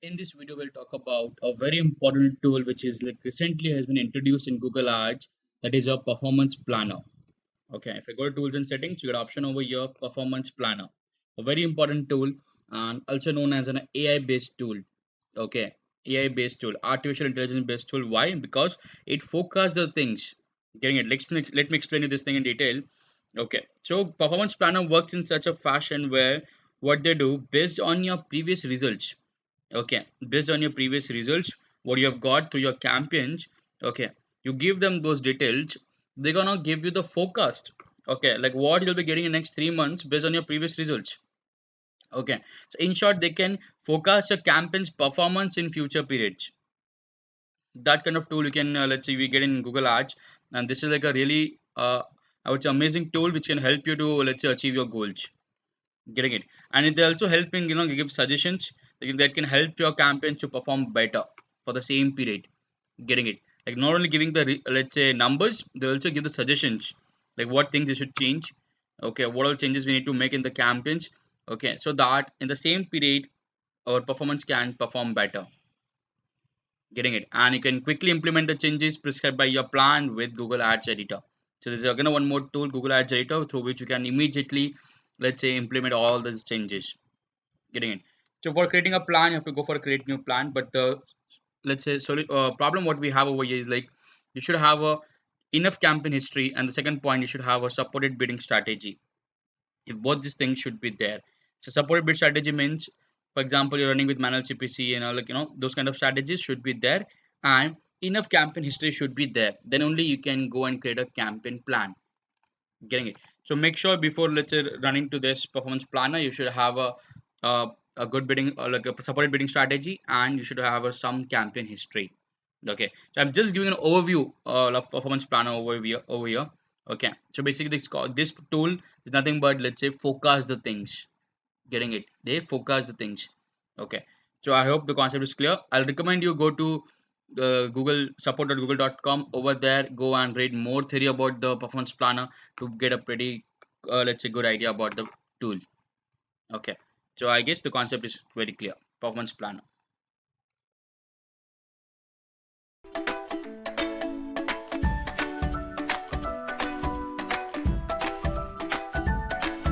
In this video, we'll talk about a very important tool which is like recently has been introduced in Google Ads. That is your performance planner. Okay, if I go to tools and settings, you got option over here, performance planner. A very important tool and also known as an AI based tool. Okay, AI based tool, artificial intelligence based tool. Why? Because it focuses the things. Getting it? Let me explain you this thing in detail. Okay, so performance planner works in such a fashion where what they do based on your previous results. Okay, based on your previous results, what you have got through your campaigns. Okay, you give them those details. They're gonna give you the forecast. Okay, like what you'll be getting in next 3 months based on your previous results. Okay, so in short, they can forecast your campaign's performance in future periods. That kind of tool you can, let's say we get in Google Ads, and this is like a really I would say amazing tool which can help you to, let's say, achieve your goals. Getting it? And it also helping, give suggestions that can help your campaigns to perform better for the same period. Getting it? Like not only giving the let's say numbers, they also give the suggestions, like what things they should change. Okay, what all changes we need to make in the campaigns. Okay, so that in the same period our performance can perform better. Getting it? And you can quickly implement the changes prescribed by your plan with Google Ads Editor. So there's again one more tool, Google Ads Editor, through which you can immediately, let's say, implement all those changes. Getting it? So for creating a plan, you have to go for a create new plan. But the, let's say, problem what we have over here is like you should have a enough campaign history, and the second point, you should have a supported bidding strategy. If both these things should be there. So supported bid strategy means, for example, you're running with manual CPC, those kind of strategies should be there, and enough campaign history should be there. Then only you can go and create a campaign plan. Getting it? So make sure before, let's say, running to this performance planner, you should have uh, a good bidding, or like a supported bidding strategy, and you should have some campaign history. Okay, so I'm just giving an overview of performance planner over here. Okay, so basically this tool is nothing but, let's say, focus the things. Getting it? They focus the things. Okay, so I hope the concept is clear. I'll recommend you go to Google support.google.com. Over there, go and read more theory about the performance planner to get a pretty, let's say, good idea about the tool. Okay, so I guess the concept is very clear. Performance planner.